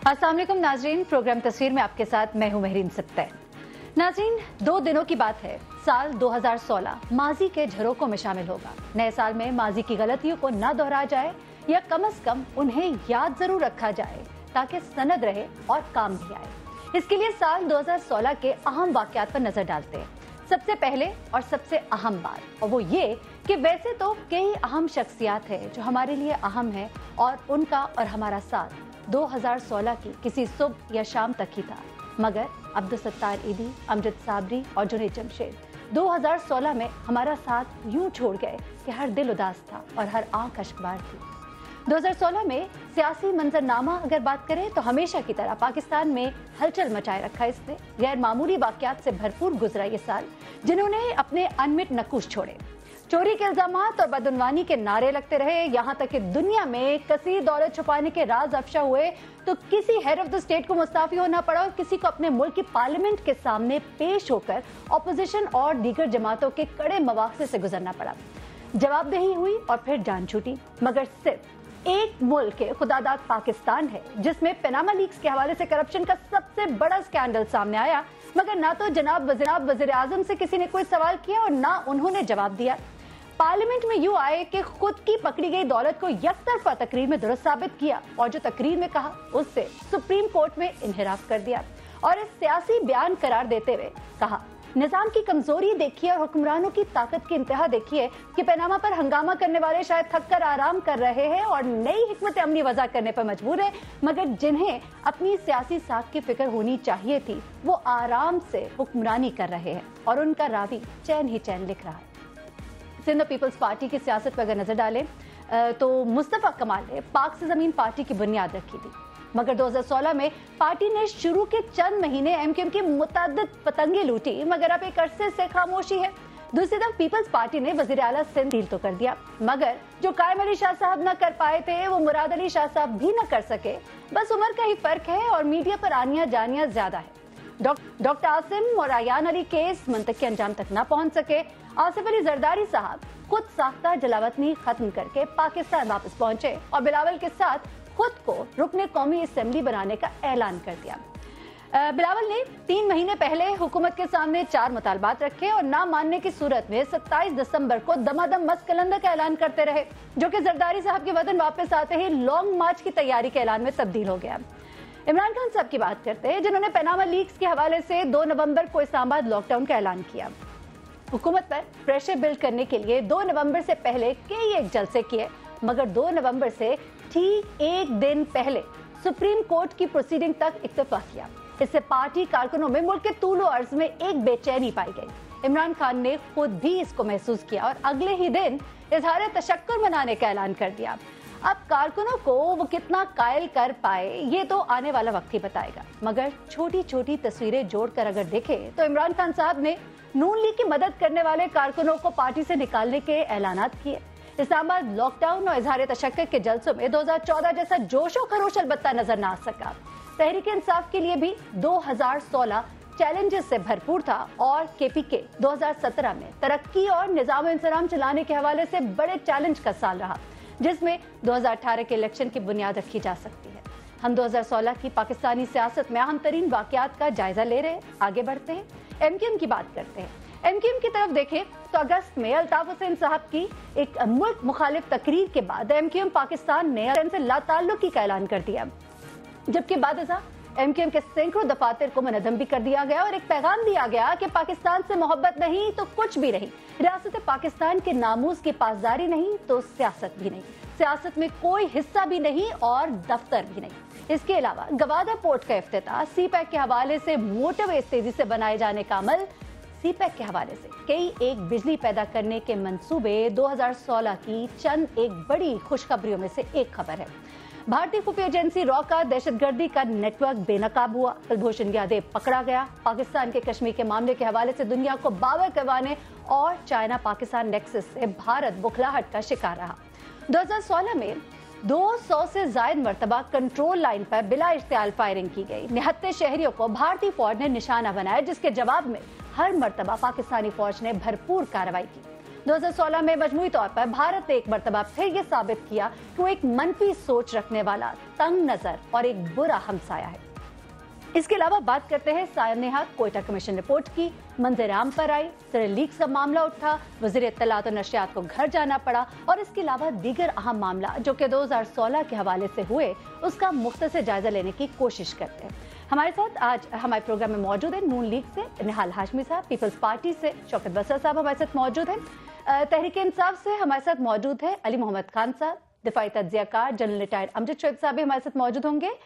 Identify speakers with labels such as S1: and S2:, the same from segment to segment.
S1: अस्सलाम वालेकुम नाजरीन, प्रोग्राम तस्वीर में आपके साथ मैं हूं महरीन सत्तर। नाजरीन, 2 दिनों की बात है। साल 2016 माजी के झरोकों में शामिल होगा। नए साल में माजी की गलतियों को ना दोहराया जाए या कम से कम उन्हें याद जरूर रखा जाए ताकि सनद रहे और काम भी आए। इसके लिए साल 2016 के अहम वाकयात पर नजर डालते हैं। सबसे पहले और सबसे अहम बात, और वो ये कि वैसे तो कई अहम शख्सियात हैं जो हमारे लिए अहम है और उनका और हमारा साथ 2016 की किसी सुबह या शाम तक ही था, मगर अब्दुल सत्तार ईदी, अमजद साबरी और जुनैद जमशेद 2016 में हमारा साथ यूं छोड़ गए कि हर दिल उदास था और हर आंख अश्कबार थी। 2016 में सियासी मंजरनामा अगर बात करें तो हमेशा की तरह पाकिस्तान में हलचल मचाए रखा। इसने गैर मामूली वाकयात से भरपूर गुजरा ये साल, जिन्होंने अपने अनमिट नकूश छोड़े। चोरी के इल्जामात और बदउनवानी के नारे लगते रहे, यहाँ तक कि दुनिया में कसीर दौलत छुपाने के राज अफशा हुए तो किसी हेड ऑफ द स्टेट को मुस्ताफी होना पड़ा और किसी को अपने मुल्क की पार्लियामेंट के सामने पेश होकर अपोजिशन और दीगर जमातों के कड़े मवाक़िफ़ से गुजरना पड़ा। जवाबदेही हुई और फिर जान छूटी, मगर सिर्फ एक मुल्क के खुदादाद पाकिस्तान है जिसमें पनामा लीक्स के हवाले से करप्शन का सबसे बड़ा स्कैंडल सामने आया, मगर ना तो जनाब वज़ीर आज़म से किसी ने कोई सवाल किया और ना उन्होंने जवाब दिया। पार्लियामेंट में यूं आए कि खुद की पकड़ी गई दौलत को यकतरफा तकरीर में दुरुस्त साबित किया और जो तकरीर में कहा उससे सुप्रीम कोर्ट में इन्हिराफ कर दिया और इस सियासी बयान करार देते हुए कहा, निजाम की कमजोरी देखिए और हुक्मरानों की ताकत की इंतहा देखिए कि पनामा पर हंगामा करने वाले शायद थक कर आराम कर रहे हैं और नई हिकमत अमली वज़ा करने पर मजबूर है, मगर जिन्हें अपनी सियासी साख की फिक्र होनी चाहिए थी वो आराम से हुक्मरानी कर रहे हैं और उनका रावी चैन ही चैन लिख रहा है। सिंध पीपल्स पार्टी की सियासत पर अगर नजर डालें तो मुस्तफा कमाल ने पाक से जमीन पार्टी की बुनियाद रखी थी, मगर 2016 में पार्टी ने शुरू के चंद महीने एमक्यूएम की मुतअद्दिद पतंगे लूटी, मगर अब एक अरसे से खामोशी है। दूसरी तरफ पीपल्स पार्टी ने वजीर आला सिंध डील तो कर दिया, मगर जो कायम अली शाह साहब न कर पाए थे वो मुराद अली शाह साहब भी न कर सके। बस उम्र का ही फर्क है और मीडिया पर आनिया जानिया ज्यादा है। डॉक्टर आसिम और आयान अली केस मंतकी अंजाम तक न पहुंच सके। आसिफ अली जरदारी साहब खुद साख्ता जलावतनी खत्म करके पाकिस्तान वापस पहुंचे और बिलावल के साथ खुद को रुकने कौमी असेंबली बनाने का ऐलान कर दिया। बिलावल ने 3 महीने पहले हुकूमत के सामने 4 मुतालबात रखे और ना मानने की सूरत में 27 दिसंबर को दमादम मस्कलंदा का ऐलान करते रहे, जो कि जरदारी साहब के वतन वापस आते ही लॉन्ग मार्च की तैयारी के ऐलान में तब्दील हो गया। इमरान खान साहब की बात करते हैं, जिन्होंने पनामा लीक्स के हवाले से 2 नवंबर को इस्लामाबाद लॉकडाउन का ऐलान किया। हुकूमत पर प्रेशर बिल्ड करने के लिए 2 नवंबर से पहले कई एक जलसे किए, मगर 2 नवंबर से ठीक एक दिन पहले सुप्रीम कोर्ट की प्रोसीडिंग तक इत्तेफाक किया। इससे पार्टी कारकुनों में मुल्क के तूलो अर्ज में एक बेचैनी पाई गई। इमरान खान ने खुद भी इसको महसूस किया और अगले ही दिन इजहार तशक्कुर मनाने का ऐलान कर दिया। अब कारकुनों को वो कितना कायल कर पाए ये तो आने वाला वक्त ही बताएगा, मगर छोटी छोटी तस्वीरें जोड़कर अगर देखें तो इमरान खान साहब ने नून लीग की मदद करने वाले कारकुनों को पार्टी से निकालने के ऐलानात किए। इस्लामाबाद लॉकडाउन और इजहार तशक्कुर के जलसों में 2014 जैसा जोशो खरोश अलबत्ता नजर ना आ सका। तहरीक इंसाफ के लिए भी 2016 चैलेंजेस से भरपूर था और केपीके 2017 में तरक्की और निजाम इंतजाम चलाने के हवाले से बड़े चैलेंज का साल रहा, जिसमें 2018 के इलेक्शन की बुनियाद रखी जा सकती है। हम 2016 की पाकिस्तानी सियासत में अहम तरीन वाकयात का जायजा ले रहे हैं। आगे बढ़ते हैं, एमक्यूएम की बात करते हैं। एमक्यूएम की तरफ देखें तो अगस्त में अल्ताफ हुसैन साहब की एक मुल्क मुखालिफ तकरीर के बाद एमक्यूएम पाकिस्तान ने से लाताल्लुकी का ऐलान कर दिया, जबकि बाद एमक्यूएम के सैकड़ों दफातर को मुनज़्ज़म भी कर दिया गया और एक पैगाम दिया गया कि पाकिस्तान से मोहब्बत नहीं तो कुछ भी नहीं, रियासत पाकिस्तान के नामूस की पासदारी नहीं तो सियासत भी नहीं, सियासत में कोई हिस्सा भी नहीं और दफ्तर भी नहीं। इसके अलावा गवादा पोर्ट का इफ्तिताह, सी पैक के हवाले से मोटरवेज तेजी से बनाए जाने का अमल, सी पैक के हवाले से कई एक बिजली पैदा करने के मंसूबे 2016 की चंद एक बड़ी खुशखबरियों में से एक खबर है। भारतीय खुफिया एजेंसी रॉ का दहशतगर्दी का नेटवर्क बेनकाब हुआ। कुलभूषण यादव पकड़ा गया। पाकिस्तान के कश्मीर के मामले के हवाले से दुनिया को बावर करवाने और चाइना पाकिस्तान नेक्सस से भारत बुखलाहट का शिकार रहा। 2016 में 200 से ज्यादा मरतबा कंट्रोल लाइन पर बिला इश्तियाल फायरिंग की गई। निहत्ते शहरियों को भारतीय फौज ने निशाना बनाया, जिसके जवाब में हर मरतबा पाकिस्तानी फौज ने भरपूर कार्रवाई की। 2016 में मजमूई तौर पर भारत ने एक मर्तबा फिर ये साबित किया कि वो एक मनफी सोच रखने वाला, तंग नजर और एक बुरा हमसाया है। इसके अलावा बात करते हैं सानेहा कोयटा कमीशन रिपोर्ट की। मंजर आम पर आई, सिरे लीक का मामला उठा, वज़ीर इत्तलात और नशरियात को घर जाना पड़ा और इसके अलावा दीगर अहम मामला जो कि 2016 के हवाले से हुए, उसका मुख्तसर जायजा लेने की कोशिश करते हैं। हमारे साथ आज हमारे प्रोग्राम में मौजूद है नून लीग से निहाल हाशमी साहब, पीपल्स पार्टी से शौकत बसर साहब हमारे साथ मौजूद हैं, तहरीक इंसाफ से हमारे साथ मौजूद है अली मोहम्मद खान साहब, दिफाई तज्जियाकार जनरल रिटायर्ड अमजद शोएब साहब भी हमारे साथ मौजूद होंगे।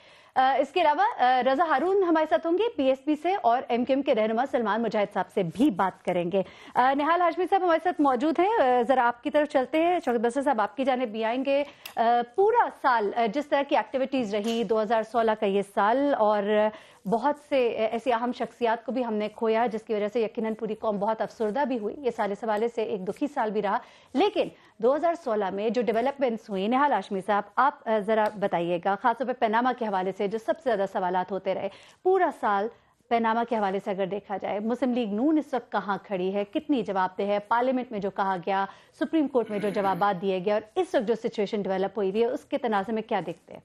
S1: इसके अलावा रजा हारून हमारे साथ होंगे पीएसपी से और एमकेएम के रहनुमा सलमान मुजाहिद साहब से भी बात करेंगे। निहाल हाशमी साहब हमारे साथ मौजूद हैं, जरा आपकी तरफ चलते हैं। शौकत बसर साहब आपकी जानिब भी आएंगे। पूरा साल जिस तरह की एक्टिविटीज रही 2016 का ये साल, और बहुत से ऐसी अहम शख्सियात को भी हमने खोया जिसकी वजह से यकीनन पूरी कौम बहुत अफसरदा भी हुई। ये साल इस हवाले से एक दुखी साल भी रहा, लेकिन 2016 में जो डेवलपमेंट्स हुई, निहाल हाशमी साहब आप जरा बताइएगा, खासतौर पर पनामा के हवाले से जो सबसे ज्यादा सवालात होते रहे पूरा साल। पनामा के हवाले से अगर देखा जाए, मुस्लिम लीग नून इस वक्त कहाँ खड़ी है, कितनी जवाबदेह है, पार्लियामेंट में जो कहा गया, सुप्रीम कोर्ट में जो जवाबात दिए गए, और इस वक्त जो सिचुएशन डेवलप हुई है उसके तनाज़े में क्या देखते हैं?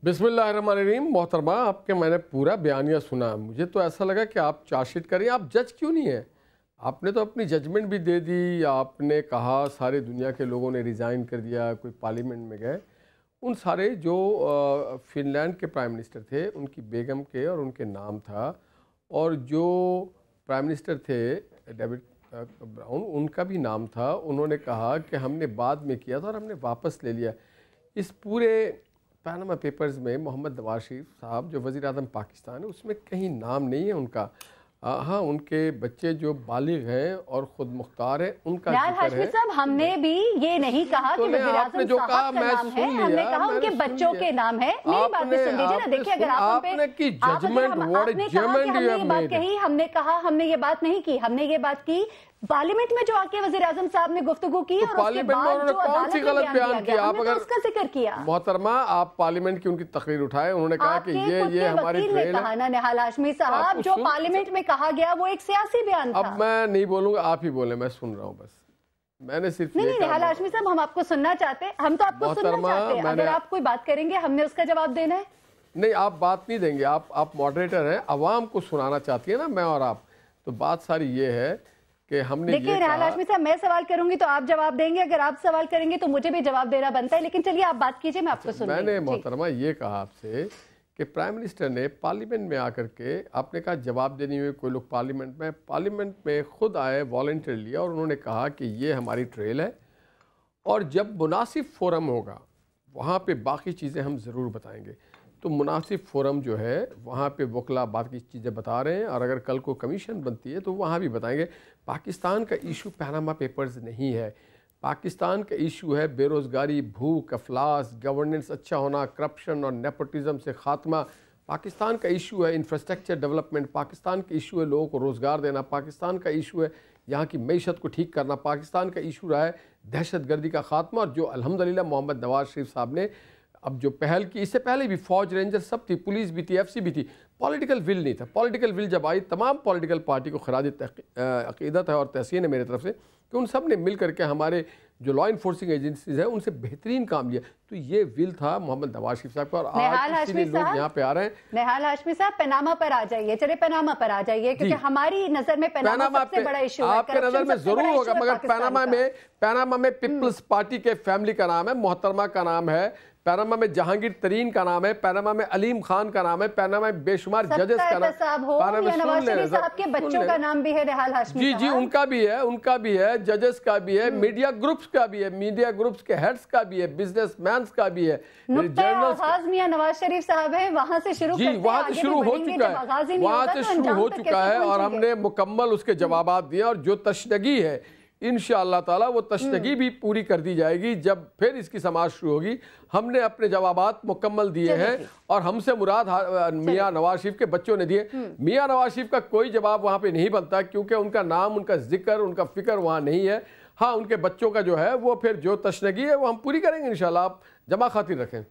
S2: बिस्मिल्लाहिर्रहमानिर्रहीम। मोहतरमा, आपके मैंने पूरा बयानिया सुना, मुझे तो ऐसा लगा कि आप चार्जशीट करें, आप जज क्यों नहीं है? आपने तो अपनी जजमेंट भी दे दी, आपने कहा सारे दुनिया के लोगों ने रिज़ाइन कर दिया, कोई पार्लियामेंट में गए। उन सारे जो फिनलैंड के प्राइम मिनिस्टर थे उनकी बेगम के और उनके नाम था, और जो प्राइम मिनिस्टर थे डेविड ब्राउन उनका भी नाम था। उन्होंने कहा कि हमने बाद में किया था और हमने वापस ले लिया। इस पूरे पनामा पेपर्स में मोहम्मद नवाज शरीफ साहब जो वज़ीर आज़म पाकिस्तान है उसमें कहीं नाम नहीं है उनका। हाँ, उनके बच्चे जो बालिग हैं और खुद मुख्तार हैं उनका जिक्र है।
S1: साहब, हमने भी ये नहीं कहा कि वज़ीर आज़म
S2: जो कहा मैं
S1: नाम है, हमने कहा उनके बच्चों के नाम है। मेरी बात सुन लीजिए ना, देखिए अगर
S2: आपने की जजमेंट
S1: बात कही, हमने कहा, हमने ये बात नहीं की, हमने ये बात की पार्लियामेंट में जो आके वज़ीर आज़म साहब ने गुफ्तगू की, और
S2: पार्लियामेंट में उन्होंने कौन सी गलत बयान किया? आप अगर
S1: उसका जिक्र किया
S2: मोहतरमा, आप पार्लियामेंट की उनकी तकरीर उठाए, उन्होंने कहा कि ये हमारी ट्रेल है।
S1: निहाल हाशमी साहब, जो पार्लियामेंट में कहा गया वो एक सियासी बयान था।
S2: अब मैं नहीं बोलूंगा, आप ही बोले, मैं सुन रहा हूँ बस। मैंने सिर्फ
S1: नहीं, निहाल हाशमी साहब, हम आपको सुनना चाहते हैं, हम तो आपको सुनना चाहते हैं। अगर आप कोई बात करेंगे हमने उसका जवाब देना है।
S2: नहीं, आप बात नहीं देंगे, आप मॉडरेटर हैं, अवाम को सुनाना चाहती है ना, मैं और आप। तो बात सारी ये है कि हमने
S1: देखिए निहाल हाशमी साहब, मैं सवाल करूंगी तो आप जवाब देंगे, अगर आप सवाल करेंगे तो मुझे भी जवाब देना बनता है, लेकिन चलिए आप बात कीजिए, मैं आपको सुन रही हूं।
S2: मैंने मोहतरमा ये कहा आपसे कि प्राइम मिनिस्टर ने पार्लियामेंट में आकर के, आपने कहा जवाब देने हुए कोई लोग पार्लियामेंट में खुद आए, वॉलंटियर लिया, और उन्होंने कहा कि ये हमारी ट्रेल है और जब मुनासिब फोरम होगा वहाँ पे बाकी चीज़ें हम ज़रूर बताएंगे। तो मुनासिब फोरम जो है वहाँ पे वकला बाकी चीज़ें बता रहे हैं, और अगर कल को कमीशन बनती है तो वहाँ भी बताएंगे। पाकिस्तान का इशू पनामा पेपर्स नहीं है, पाकिस्तान का इशू है बेरोज़गारी, भूख, अफलास, गवर्नेंस अच्छा होना, करप्शन और नेपोटिज़म से ख़ात्मा। पाकिस्तान का इशू है इंफ्रास्ट्रक्चर डेवलपमेंट, पाकिस्तान का इशू है लोगों को रोज़गार देना, पाकिस्तान का इशू है यहाँ की मईशत को ठीक करना, पाकिस्तान का इशू रहा है दहशत गर्दी का ख़ात्मा। और जो अल्हम्दुलिल्लाह मोहम्मद नवाज शरीफ साहब ने अब जो पहल की, इससे पहले भी फ़ौज, रेंजर सब थी, पुलिस भी थी, FC भी थी, पॉलिटिकल विल नहीं था। पॉलिटिकल विल जब आई, तमाम पॉलिटिकल पार्टी को खराज अक़ीदत है और तहसीन है मेरी तरफ से कि उन सब ने मिल करके हमारे जो लॉ इन्फोर्सिंग एजेंसीज हैं उनसे बेहतरीन काम लिया। तो ये विल था मोहम्मद नवाज शरीफ साहब का, और आज इसीलिए लोग यहाँ पे आ रहे हैं।
S1: निहाल हाशमी साहब, पनामा पर आ जाइए, चलिए पनामा पर आ जाइए, क्योंकि हमारी नज़र में पनामा सबसे बड़ा इशू है।
S2: आपके नज़र में ज़रूर होगा, मगर पनामा में पीपल्स पार्टी के फैमिली का नाम है, मोहतरमा का नाम है, पनामा में जहांगीर तरीन का नाम है, पनामा में अलीम खान का नाम है, पनामा में बेशुमार जजेस का नाम है,
S1: नवाज शरीफ साहब के बच्चों का नाम भी है निहाल हाशमी।
S2: जी, उनका भी है, जजेस का भी है, मीडिया ग्रुप्स का भी है, मीडिया ग्रुप्स के हेड्स का भी है, बिजनेसमैन का भी है,
S1: जनरल मियां नवाज शरीफ साहब है, वहां से शुरू करते हैं,
S2: वहां से शुरू हो चुका है, और हमने मुकम्मल उसके जवाब दिए। और जो तशनगी है इंशाअल्लाह ताला वो तशनगी भी पूरी कर दी जाएगी जब फिर इसकी समाज शुरू होगी। हमने अपने जवाबात मुकम्मल दिए हैं, और हमसे मुराद मियां नवाज शरीफ के बच्चों ने दिए। मियां नवाज शरीफ का कोई जवाब वहाँ पे नहीं बनता, क्योंकि उनका नाम, उनका जिक्र, उनका फिक्र वहाँ नहीं है। हाँ, उनके बच्चों का जो है वो फिर जो तशनगी है वो हम पूरी करेंगे इंशाअल्लाह, आप जमा खातिर रखें।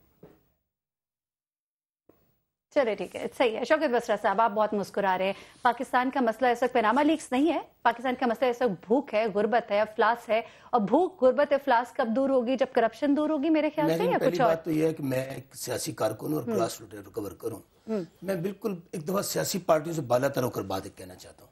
S1: चलिए ठीक है, सही है। शौकत बसरा साहब, आप बहुत मुस्कुरा रहे हैं। पाकिस्तान का मसला इस वक्त पनामा लीक्स नहीं है, पाकिस्तान का मसला इस वक्त भूख है, गुर्बत है, अफलास है। और भूख, गुर्बत, अफलास कब दूर होगी? जब करप्शन दूर होगी मेरे ख्याल से, या कुछ और?
S3: बात तो ये है कि मैं एक सियासी कारकुन और ग्रास रूट रिकवर करूं। मैं बिल्कुल एक दफा सियासी पार्टियों से बालातर होकर बात कहना चाहता हूँ।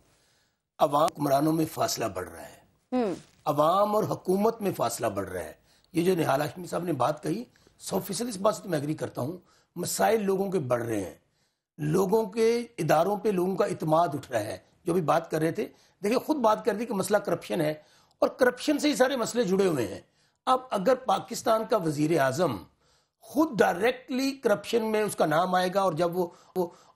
S3: अवाम हुक्मरानों में फासला बढ़ रहा है, अवाम और हुकूमत में फासला बढ़ रहा है। ये जो निहाल हाशमी साहब ने बात कही, 100% इस बात से तो मैं एग्री करता हूँ। मसाइल लोगों के बढ़ रहे हैं, लोगों के इदारों पे लोगों का इत्मीनान उठ रहा है। जो भी बात कर रहे थे, देखिए खुद बात कर दी कि मसला करप्शन है और करप्शन से ही सारे मसले जुड़े हुए हैं। अब अगर पाकिस्तान का वजीर आजम खुद डायरेक्टली करप्शन में उसका नाम आएगा और जब वो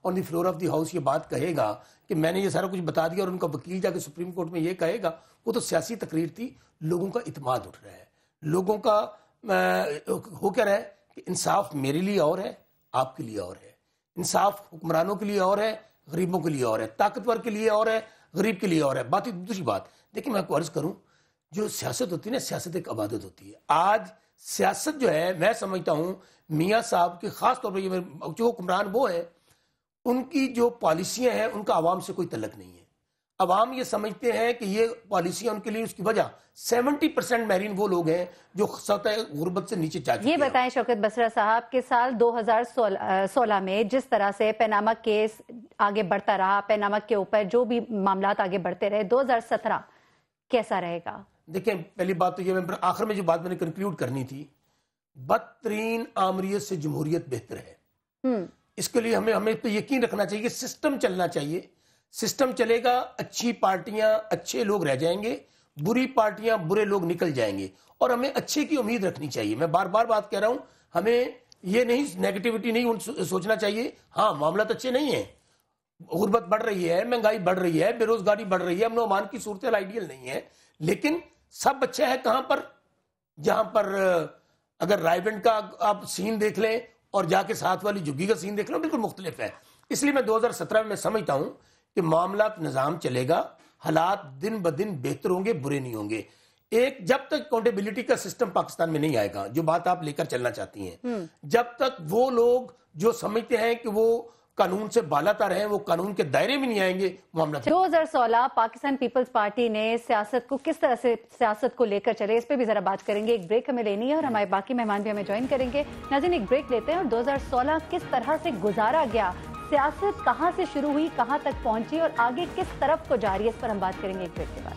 S3: on the floor of the house ये बात कहेगा कि मैंने ये सारा कुछ बता दिया और उनका वकील जाके सुप्रीम कोर्ट में ये कहेगा, वो तो सियासी तकरीर थी। लोगों का इत्मीनान उठ रहा है, लोगों का हो क्या रहा है कि इंसाफ मेरे लिए और है, आपके लिए और है। इंसाफ हुक्मरानों के लिए और है, गरीबों के लिए और है, ताकतवर के लिए और है, गरीब के लिए और है। बात दूसरी बात, देखिए मैं आपको अर्ज करूं, जो सियासत होती है ना, सियासत एक अबादत होती है। आज सियासत जो है, मैं समझता हूं मियाँ साहब के खास तौर पर जो हुक्मरान वो है, उनकी जो पॉलिसियां हैं उनका आवाम से कोई तल्लक नहीं है। अवाम ये समझते हैं कि ये पॉलिसियां उनके लिए, उसकी वजह 70% महरीन वो लोग हैं जो सतह गुर्बत से नीचे जा चुके हैं।
S1: ये बताएं शौकत बसरा साहब के साल 2016 में जिस तरह से पनामा केस आगे बढ़ता रहा, पनामा के ऊपर जो भी मामलात आगे बढ़ते रहे, 2017 कैसा रहेगा?
S3: देखिए पहली बात तो ये, मैं आखिर में जो बात मैंने कंक्लूड करनी थी, बदतरीन आमरीत से जमहूरियत बेहतर है। इसके लिए हमें तो यकीन रखना चाहिए, सिस्टम चलना चाहिए। सिस्टम चलेगा, अच्छी पार्टियां अच्छे लोग रह जाएंगे, बुरी पार्टियां बुरे लोग निकल जाएंगे, और हमें अच्छे की उम्मीद रखनी चाहिए। मैं बार बार बात कह रहा हूं, हमें ये नहीं नेगेटिविटी नहीं सोचना चाहिए। हाँ, मामला तो अच्छे नहीं है, गुर्बत बढ़ रही है, महंगाई बढ़ रही है, बेरोजगारी बढ़ रही है, अमन अमान की सूरत आइडियल नहीं है, लेकिन सब अच्छा है कहां पर? जहां पर अगर रायबंड का आप सीन देख लें और जाके साथ वाली झुग्गी का सीन देख लो, बिल्कुल मुख्तलिफ है। इसलिए मैं 2017 में समझता हूं कि मामला निजाम चलेगा, हालात दिन ब दिन बेहतर होंगे, बुरे नहीं होंगे। एक जब तक अकाउंटेबिलिटी का सिस्टम पाकिस्तान में नहीं आएगा, जो बात आप लेकर चलना चाहती हैं, जब तक वो लोग जो समझते हैं कि वो कानून से बालातर हैं, वो कानून के दायरे में नहीं आएंगे, मामला
S1: 2016 पाकिस्तान पीपल्स पार्टी ने सियासत को किस तरह से सियासत को लेकर चले, इस पे भी जरा बात करेंगे। एक ब्रेक हमें लेनी है और हमारे बाकी मेहमान भी हमें ज्वाइन करेंगे। नाज़रीन, एक ब्रेक लेते हैं और 2016 किस तरह से गुजारा गया, सियासत कहां से शुरू हुई, कहां तक पहुंची और आगे किस तरफ को जा रही है, इस पर हम बात करेंगे एक ब्रेक के बाद।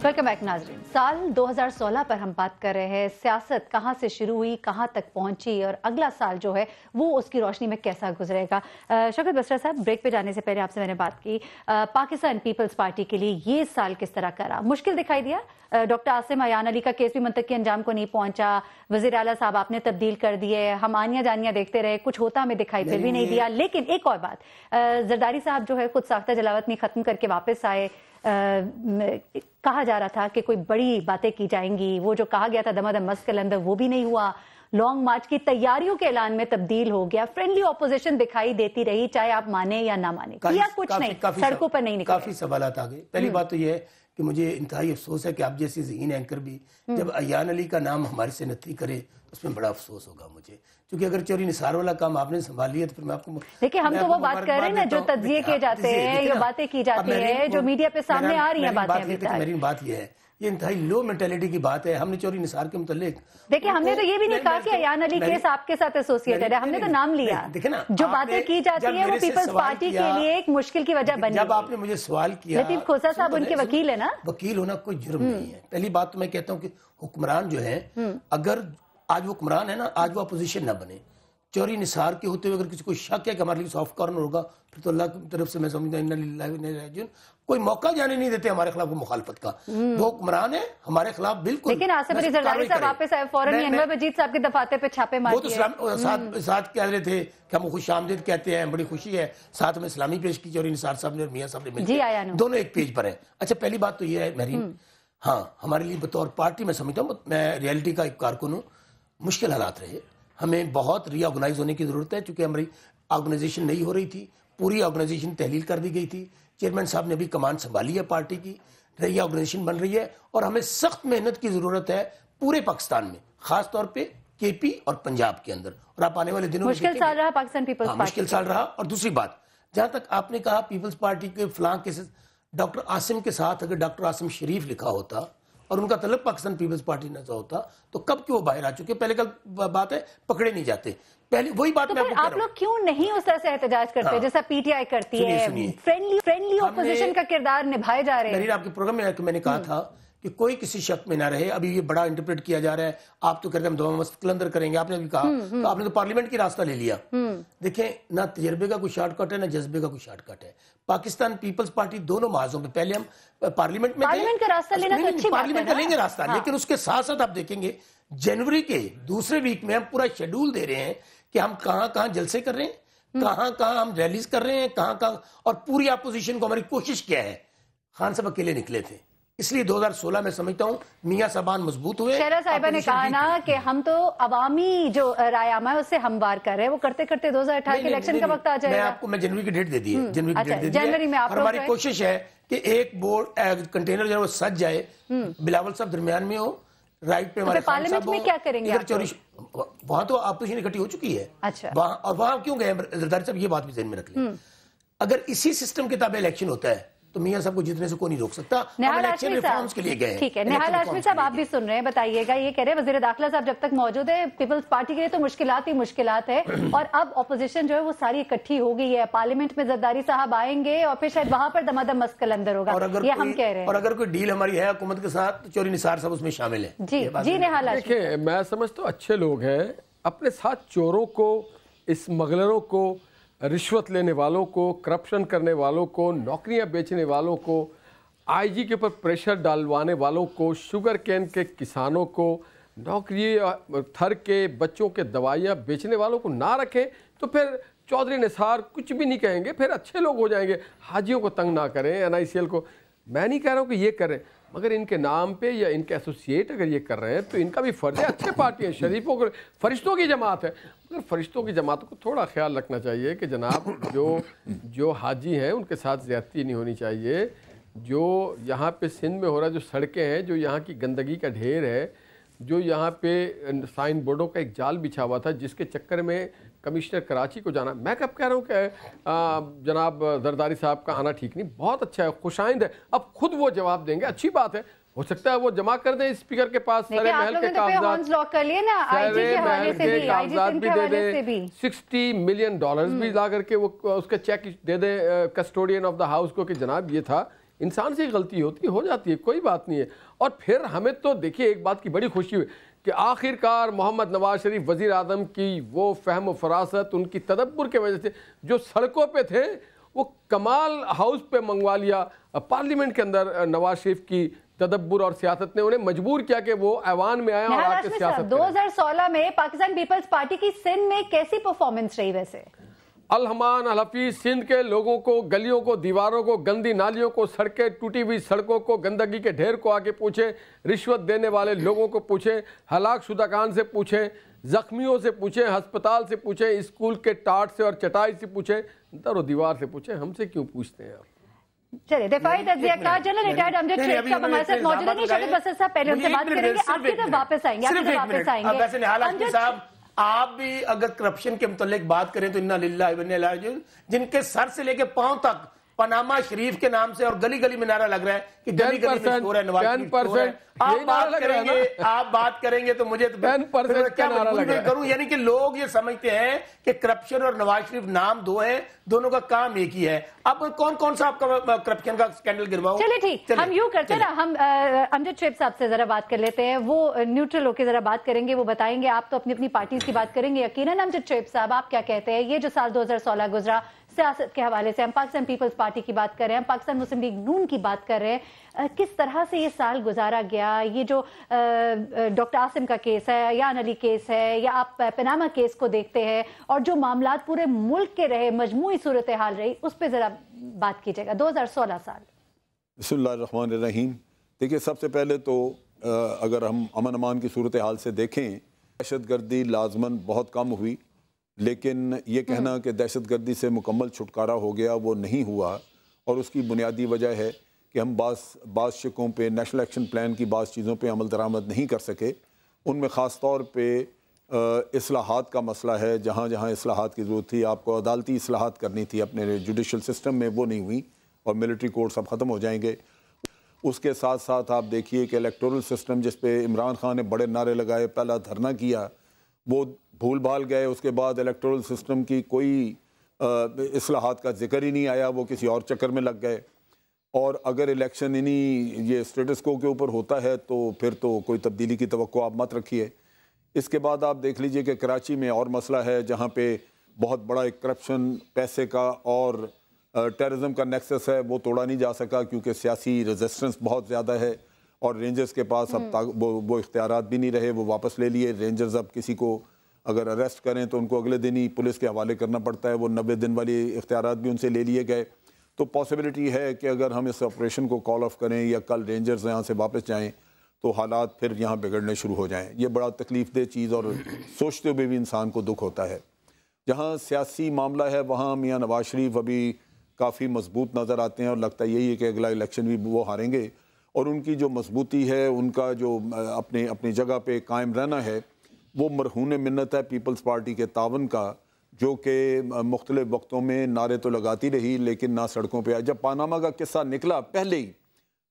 S1: वेलकम बैक नाजरीन। साल 2016 पर हम बात कर रहे हैं, सियासत कहां से शुरू हुई, कहां तक पहुंची और अगला साल जो है वो उसकी रोशनी में कैसा गुजरेगा। शौकत बसरा साहब, ब्रेक पे जाने से पहले आपसे मैंने बात की, पाकिस्तान पीपल्स पार्टी के लिए ये साल किस तरह का रहा? मुश्किल दिखाई दिया? डॉक्टर आसिम अयान अली का केस भी मुंतकी अंजाम को नहीं पहुंचा, वजीर आला साहब आपने तब्दील कर दिए, हम आनिया जानिया देखते रहे, कुछ होता हमें दिखाई फिर भी नहीं दिया। लेकिन एक और बात, जरदारी साहब जो है खुद साख्ता जलावत नहीं खत्म करके वापस आए। कहा जा रहा था कि कोई बड़ी बातें की जाएंगी, वो जो कहा गया था दमादम मस्क के अंदर वो भी नहीं हुआ, लॉन्ग मार्च की तैयारियों के ऐलान में तब्दील हो गया, फ्रेंडली ऑपोजिशन दिखाई देती रही, चाहे आप माने या ना माने, या कुछ नहीं, सड़कों पर नहीं निकले।
S3: काफी सवालात आ गए। पहली बात तो ये है कि मुझे इंतहाई अफसोस है कि आप जैसे ज़हीन एंकर भी जब अयान अली का नाम हमारे से नथी करे, उसमें बड़ा अफसोस होगा मुझे, क्योंकि अगर चोरी निसार वाला काम आपने संभाल लिया तो फिर मैं आपको
S1: देखिए, हम तो वो बात कर रहे हैं ना जो तज्जिए किए जाते हैं, ये बातें की जाती है, जो मीडिया पे सामने आ रही है बातें।
S3: मेरी बात ये है, ये इंतहाई लो मेंटेलिटी की बात है। हमने चोरी निसार के मुतालिक,
S1: देखिए, हमने तो ये भी नहीं कहा कि अयान अली केस आपके साथ एसोसिएटेड है, हमने तो नाम लिया।
S3: देखिए ना,
S1: जो बातें की जाती है वो पीपल्स पार्टी के लिए एक मुश्किल की वजह बनी।
S3: जब आपने मुझे सवाल किया,
S1: लतीफ खोसा साहब उनके वकील है ना,
S3: वकील होना कोई जुर्म नहीं है। पहली बात तो मैं कहता हूँ कि हुक्मरान जो है, अगर आज वो हुक्मरान है ना, आज वो अपोजिशन ना बने, چوری نثار کے ہوتے ہوئے اگر کسی کو شک ہے کہ ہمارے لیے سافٹ کارنر ہوگا، پھر تو اللہ کی طرف سے میں سمجھتا ہوں انا للہ و انا الیہ راجعون، کوئی موقع جانے نہیں دیتے ہمارے خلاف مخالفت کا. وہ حکمران ہے ہمارے خلاف بالکل.
S1: لیکن آصف علی زرداری صاحب واپس آئے فوراً ہی انور مجید صاحب کے دفاتر پہ چھاپے مار
S3: وہ تو ساتھ کہہ رہے تھے کہ ہم خوش آمدید کہتے ہیں، بڑی خوشی ہے، ساتھ میں اسلامی پیش کی چوری نثار صاحب نے اور میاں صاحب نے مل کے دونوں ایک پیج پر ہیں. اچھا پہلی بات تو یہ ہے مہرین، ہاں ہمارے لیے بطور پارٹی میں سمجھتا ہوں، میں ریئلٹی کا ایک کارکن ہوں، مشکل حالات رہے، ہمیں بہت ری آرگنائز ہونے کی ضرورت ہے، چونکہ ہماری آرگنائزیشن نہیں ہو رہی تھی، پوری آرگنائزیشن تحلیل کر دی گئی تھی، چیئرمین صاحب نے ابھی کمان سنبھالی ہے پارٹی کی، ری آرگنائزیشن بن رہی ہے، اور ہمیں سخت محنت کی ضرورت ہے پورے پاکستان میں، خاص طور پہ کے پی اور پنجاب کے اندر. اور آپ آنے والے دنوں میں
S1: مشکل سال رہا پاکستان پیپلز پارٹی،
S3: مشکل سال رہا. اور دوسری بات، جہاں تک آپ نے کہا پیپلز پارٹی کے فلاں کیسز، ڈاکٹر عاصم کے ساتھ اگر ڈاکٹر عاصم شریف لکھا ہوتا اور ان کا طلب پاکستان پیپلز پارٹی نہ ہوتا تو کب کیوں باہر آ چکے؟ پہلے کل بات ہے پکڑے نہیں جاتے. پہلی وہی بات میں
S1: آپ لوگ کیوں نہیں اس طرح سے احتجاج کرتے جیسا پی ٹی آئی کرتی ہے؟ فرینڈلی اپوزیشن کا کردار نبھائے جا رہے ہیں.
S3: آپ کے پروگرام میں نے کہا تھا کہ کوئی کسی شک میں نہ رہے. ابھی یہ بڑا انٹرپریٹ کیا جا رہا ہے، آپ تو کہتے ہیں ہم دونوں مسئلہ اندر کریں گے، آپ نے بھی کہا تو آپ نے تو پارلیمنٹ کی راستہ لے لیا. دیکھیں نہ تجربے کا کوئی شارٹ کٹ ہے نہ جذبے کا کوئی شارٹ کٹ ہے. پاکستان پیپلز پارٹی دونوں محاذوں پہ، پہلے ہم پارلیمنٹ میں
S1: کا راستہ لینا تو اچھی بات ہے،
S3: پارلیمنٹ کا لیں گے راستہ، لیکن اس کے ساتھ ساتھ آپ دیکھیں گے جنوری کے دوسرے ویک میں ہم پورا شیڈول دے رہے ہیں کہ ہم کہاں کہاں جلسے کر رہے ہیں، کہاں کہاں ہم ریلیز کر رہے ہیں، کہاں کہاں، اور پوری اپوزیشن کو ہماری کوشش کیا ہے. خان صاحب اکیلے نکلے تھے، اس لیے 2016 میں سمجھتا ہوں میاں صاحبان مضبوط ہوئے.
S1: شہرہ صاحبہ نے کہا نا کہ ہم تو عوامی جو رائے عامہ ہے اس سے ہموار کر رہے ہیں، وہ کرتے کرتے 2018 کے الیکشن کا وقت آ جائے گا.
S3: میں جنوری کی ڈیٹ دے دی ہے، جنوری میں اور ہماری کوشش ہے کہ ایک بورڈ کنٹینر جو ہے وہ سج جائے، بلاول صاحب درمیان میں ہو، رائٹ پہ ہمارے خان صاحب
S1: میں کیا کریں گے؟
S3: وہاں تو اپوزیشن اکٹھی ہو چکی ہے، اور وہاں کیوں گئے زرداری صاحب؟ یہ بات بھی ذہن میں رکھ لیں، اگر اسی سسٹم کے تابع الیکشن ہوتا ہے تو میاں صاحب کو جتنے سے کوئی نہیں روک سکتا.
S1: نہال ہاشمی صاحب آپ بھی سن رہے ہیں، بتائیے گا. یہ کہہ رہے ہیں وزیر داخلہ صاحب جب تک موجود ہے پیپلز پارٹی کے لیے تو مشکلات ہی مشکلات ہے، اور اب اپوزیشن جو ہے وہ ساری اکٹھی ہو گئی ہے، پارلیمنٹ میں زرداری صاحب آئیں گے اور پھر شاید وہاں پر دمادم مسکل اندر ہوگا، یہ ہم کہہ رہے ہیں.
S3: اور اگر کوئی ڈیل ہماری ہے حکومت کے ساتھ تو چوری نثار صاحب اس میں شامل ہیں.
S1: جی نہال ہاشمی،
S2: دیکھیں میں سمجھتا ہوں اچھے لوگ ہیں، اپنے ساتھ چوروں کو، اسمگلروں کو، رشوت لینے والوں کو، کرپشن کرنے والوں کو، نوکریاں بیچنے والوں کو، آئی جی کے اوپر پریشر ڈالوانے والوں کو، شوگر کین کے کسانوں کو، نوکری تھر کے بچوں کے دوائیاں بیچنے والوں کو نہ رکھیں تو پھر چودھری نثار کچھ بھی نہیں کہیں گے، پھر اچھے لوگ ہو جائیں گے. حاجیوں کو تنگ نہ کریں، این آئی سی ایل کو، میں نہیں کہہ رہا ہوں کہ یہ کریں، مگر ان کے نام پہ یا ان کے ایسوسیٹ اگر یہ کر رہے ہیں تو ان کا بھی فرض ہے. اچھے پارٹی ہے، شریفوں کو، فرشتوں کی جماعت ہے، مگر فرشتوں کی جماعت کو تھوڑا خیال رکھنا چاہیے کہ جناب جو حاجی ہیں ان کے ساتھ زیادتی نہیں ہونی چاہیے. جو یہاں پہ سندھ میں ہو رہا ہے، جو سڑکیں ہیں، جو یہاں کی گندگی کا ڈھیر ہے، جو یہاں پہ سائن بورڈوں کا ایک جال بچھا ہوا تھا جس کے چکر میں کمشنر کراچی کو جانا، میں کب کہہ رہا ہوں کہ جناب زرداری صاحب کا آنا ٹھیک نہیں، بہت اچھا ہے، خوش آئند ہے، اب خود وہ جواب دیں گے، اچھی بات ہے. ہو سکتا ہے وہ جمع کر دیں اسپیکر کے پاس سرے محل کے کاغذات بھی دے دیں، $60 ملین بھی لا کر کے وہ اس کا چیک دے دیں کسٹوڈین آف دا ہاؤس کو کہ جناب یہ تھا. انسان سے غلطی ہوتی ہو جاتی ہے، کوئی بات نہیں ہے. اور پھر ہمیں تو دیکھیے ایک بات کی بڑی خوشی ہوئی کہ آخر کار محمد نواز شریف وزیر اعظم کی وہ فہم و فراست، ان کی تدبر کی وجہ سے جو سڑکوں پہ تھے وہ کمال ہاؤس پہ منگوا لیا. پارلیمنٹ کے اندر نواز شریف کی تدبر اور سیاست نے انہیں مجبور کیا کہ وہ ایوان میں آئے اور آ کے سیاست کریں.
S1: 2016 میں پاکستان پیپلز پارٹی کی سندھ میں کیسی پرفارمنس رہی ویسے؟
S2: الحمان الحفیظ سندھ کے لوگوں کو، گلیوں کو، دیواروں کو، گندی نالیوں کو، سڑکیں، ٹوٹی ہوئی سڑکوں کو، گندگی کے ڈھیر کو آگے پوچھیں، رشوت دینے والے لوگوں کو پوچھیں، ہلاک شدگان سے پوچھیں، زخمیوں سے پوچھیں، ہسپتال سے پوچھیں، اسکول کے ٹاٹ سے اور چٹائی سے پوچھیں، در و دیوار سے پوچھیں. ہم سے کیوں پوچھتے ہیں آپ؟
S1: چلے دفاعی تجزیہ کار جنرل ریٹائرڈ امجد شیخ صاحب ہمارے ساتھ موجود ہیں. شاہد بصر صاحب پہلے ان سے بات کریں گے، آپ کی طرف واپس آئیں گے.
S3: ویسے نہال ہاشمی صاحب آپ بھی اگر کرپشن کے متعلق بات کریں تو انا للہ و انا الیہ راجعون، جن کے سر سے لے کے پاؤں تک پاناما شریف کے نام سے اور گلی گلی میں نعرہ لگ رہا ہے کہ گلی گلی میں شور ہے، نواز شریف شور ہے. آپ بات کریں گے تو مجھے کیا مجبور کروں؟ یعنی کہ لوگ یہ سمجھتے ہیں کہ کرپشن اور نواز شریف نام دو ہیں، دونوں کا کام ایک ہی ہے. اب کون سا آپ کا کرپشن کا سکینڈل گرواؤں؟
S1: چلے ٹھیک، ہم یوں کرتے ہیں نا، ہم امجد شعیب صاحب سے ذرا بات کر لیتے ہیں. وہ نیوٹرل ہو کے ذرا بات کریں گے، وہ بتائیں گے. آپ تو اپنی اپنی پارٹیز کی بات کریں گے یقیناً. امجد شعیب صاحب، آپ کیا کہتے ہیں؟ یہ جو سال 2016 گزرا سیاست کے حوالے سے، ہم پاکستان پیپلز پارٹی کی بات کر رہے ہیں، ہم پاکستان مسلم لیگ نون کی بات کر رہے ہیں، کس طرح سے یہ سال گزارا گیا؟ یہ جو ڈاکٹر عاصم کا کیس ہے، یان علی کیس ہے، یا آپ پاناما کیس کو دیکھتے ہیں، اور جو معاملات پورے ملک کے رہے، مجموعی صورتحال رہی، اس پہ ذرا بات کیجیے گا. 2016 سال.
S4: بسم اللہ الرحمن الرحیم. دیکھیے، سب سے پہلے تو اگر ہم امن امان کی صورتحال سے دیکھیں، دہشت گردی لازماً بہت کم ہوئی، لیکن یہ کہنا کہ دہشت گردی سے مکمل چھٹکارا ہو گیا، وہ نہیں ہوا. اور اس کی بنیادی وجہ ہے کہ ہم بعض شکوں پہ، نیشنل ایکشن پلان کی بعض چیزوں پہ عمل درآمد نہیں کر سکے. ان میں خاص طور پہ اصلاحات کا مسئلہ ہے. جہاں جہاں اصلاحات کی ضرورت تھی، آپ کو عدالتی اصلاحات کرنی تھی اپنے جوڈیشل سسٹم میں، وہ نہیں ہوئی، اور ملٹری کورٹس اب ختم ہو جائیں گے. اس کے ساتھ ساتھ آپ دیکھیے کہ الیکٹورل سسٹم، جس پہ عمران خان نے بڑے نعرے لگائے، پہلا دھرنا کیا، وہ بھول بھال گئے. اس کے بعد الیکٹورل سسٹم کی کوئی اصلاحات کا ذکر ہی نہیں آیا، وہ کسی اور چکر میں لگ گئے. اور اگر الیکشن یہ اسٹیٹس کو کے اوپر ہوتا ہے تو پھر تو کوئی تبدیلی کی توقع آپ مت رکھیے. اس کے بعد آپ دیکھ لیجئے کہ کراچی میں اور مسئلہ ہے، جہاں پہ بہت بڑا ایک کرپشن، پیسے کا اور ٹیررزم کا نیکسس ہے. وہ توڑا نہیں جا سکا کیونکہ سیاسی ریزسٹنس بہت زیادہ ہے، اور رینجرز کے پاس اب وہ اختیارات بھی نہیں رہے، وہ واپس لے لیے. رینجرز اب کسی کو اگر اریسٹ کریں تو ان کو اگلے دن ہی پولیس کے حوالے کرنا پڑتا ہے. وہ 90 دن والی اختیارات بھی ان سے لے لیے گئے. تو پاسبلٹی ہے کہ اگر ہم اس آپریشن کو کال آف کریں یا کل رینجرز یہاں سے واپس جائیں تو حالات پھر یہاں بگڑنے شروع ہو جائیں. یہ بڑا تکلیف دہ چیز، اور سوچتے ہوئے بھی انسان کو دکھ ہوتا ہے. جہاں سیاسی معاملہ ہے وہاں میاں نواز شریف ابھی کافی مضبوط نظر آتے ہیں، اور لگتا یہی ہے کہ اگلا الیکشن بھی وہ ہاریں گے. اور ان کی جو مضبوطی ہے، ان کا جو اپنی جگہ پہ قائم رہنا ہے، وہ مرہون منت ہے پیپلز پارٹی کے تعاون کا، جو کہ مختلف وقتوں میں نعرے تو لگاتی رہی لیکن نہ سڑکوں پہ. جب پاناما کا قصہ نکلا پہلے ہی،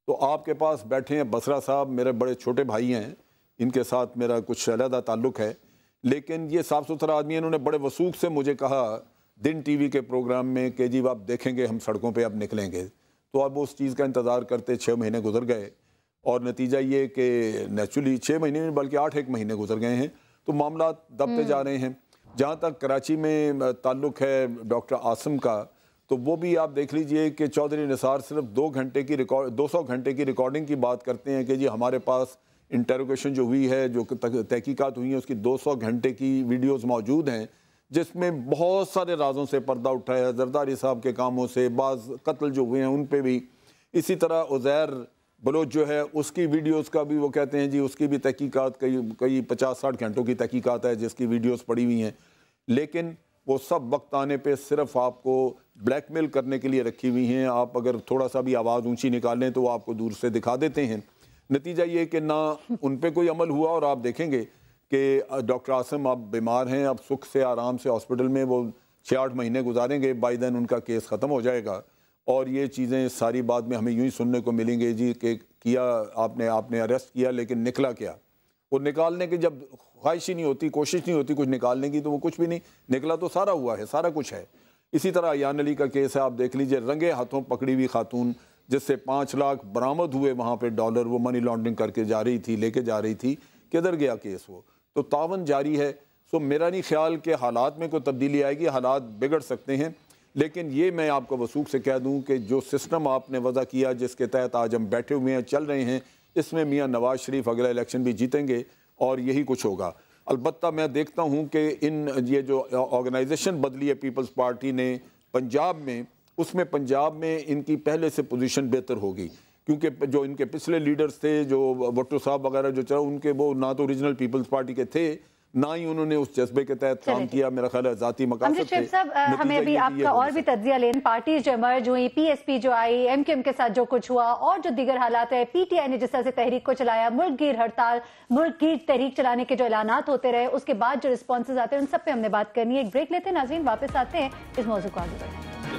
S4: تو آپ کے پاس بیٹھے ہیں بسرا صاحب، میرے بڑے چھوٹے بھائی ہیں، ان کے ساتھ میرا کچھ علیحدہ تعلق ہے، لیکن یہ صاف ستھرا آدمی ہیں. انہوں نے بڑے وثوق سے مجھے کہا دن ٹی وی کے پروگرام میں کہ جی آپ دیکھیں گے ہم سڑکوں پہ اب نکلیں گے. تو اب اس چیز کا انتظار کرتے 6 مہینے گزر گئے، اور نتیجہ یہ کہ نیچرلی 6 مہینے نہیں بلکہ 8 مہینے گزر گئے ہیں. تو معاملات دبتے جا رہے ہیں. جہاں تک کراچی میں تعلق ہے ڈاکٹر عاصم کا، تو وہ بھی آپ دیکھ لیجئے کہ چودھری نثار صرف 200 گھنٹے کی ریکارڈنگ کی بات کرتے ہیں کہ جی ہمارے پاس انٹروگیشن جو ہوئی ہے، جو تحقیقات ہوئی ہیں، اس کی 200 گھنٹے کی ویڈیوز موجود ہیں، جس میں بہت سارے رازوں سے پردہ اٹھا ہے. زرداری صاحب کے کاموں سے، بعض قتل جو ہوئے ہیں ان پہ بھی. اسی طرح عزیر بلوچ جو ہے، اس کی ویڈیوز کا بھی وہ کہتے ہیں جی اس کی بھی تحقیقات کئی 50-60 گھنٹوں کی تحقیقات ہے جس کی ویڈیوز پڑی ہوئی ہیں. لیکن وہ سب وقت آنے پہ صرف آپ کو بلیک میل کرنے کے لیے رکھی ہوئی ہیں. آپ اگر تھوڑا سا بھی آواز اونچی نکالیں تو وہ آپ کو دور سے دکھا دیتے ہیں. نتیجہ یہ کہ نہ ان پہ کوئی عمل ہوا، اور آپ دیکھیں گے کہ ڈاکٹر عاصم اب بیمار ہیں، اب سکھ سے آرام سے ہاسپٹل میں وہ 6-8 مہینے گزاریں گے. بائی دین ان کا کیس ختم ہو جائے گا، اور یہ چیزیں ساری بعد میں ہمیں یوں ہی سننے کو ملیں گے جی کہ کیا آپ نے اریسٹ کیا لیکن نکلا کیا. وہ نکالنے کی جب خواہش ہی نہیں ہوتی، کوشش نہیں ہوتی کچھ نکالنے کی، تو وہ کچھ بھی نہیں نکلا. تو سارا ہوا ہے، سارا کچھ ہے. اسی طرح یان علی کا کیس ہے، آپ دیکھ لیجئے، رنگے ہاتھوں پکڑی ہوئی خاتون جس سے 5 لاکھ برآمد ہوئے وہاں پہ ڈالر، وہ منی لانڈرنگ کر کے لے کے جا رہی تھی. کدھر گیا کیس؟ وہ تو تعاون جاری ہے. سو میرا نہیں خیال کہ حالات میں کوئی تبدیلی آئے گی. حالات بگڑ سکتے ہیں، لیکن یہ میں آپ کو وثوق سے کہہ دوں کہ جو سسٹم آپ نے وضع کیا، جس کے تحت آج ہم بیٹھے ہوئے ہیں، چل رہے ہیں، اس میں میاں نواز شریف اگلا الیکشن بھی جیتیں گے، اور یہی کچھ ہوگا. البتہ میں دیکھتا ہوں کہ یہ جو آرگنائزیشن بدلی ہے پیپلز پارٹی نے پنجاب میں، اس میں پنجاب میں ان کی پہلے سے پوزیشن بہتر ہوگی، کیونکہ جو ان کے پچھلے لیڈرز تھے، جو بھٹو صاحب وغیرہ جو چلا، ان کے وہ نہ تو اوریجنل پیپلز پارٹی کے تھے، نہ ہی انہوں نے اس جذبے کے تحت کام کیا. میرا خیال ہے ذاتی مقاصد تھے.
S1: صاحب ہمیں ابھی آپ کا اور بھی تجزیہ لیں، پارٹیز جو ایمرج ہوئی، پی ایس پی جو آئی، ایم کیو ایم کے ساتھ جو کچھ ہوا، اور جو دیگر حالات ہے، پی ٹی آئی نے جس طرح سے تحریک کو چلایا، ملک گیر ہڑتال، ملک گیر تحریک چلانے کے جو اعلانات ہوتے رہے، اس کے بعد جو رسپانسز آتے ہیں، ان سب پہ ہم نے بات کرنی ہے. ایک بریک لیتے ہیں ناظرین، واپس آتے ہیں اس موضوع کو آگے بڑھیں.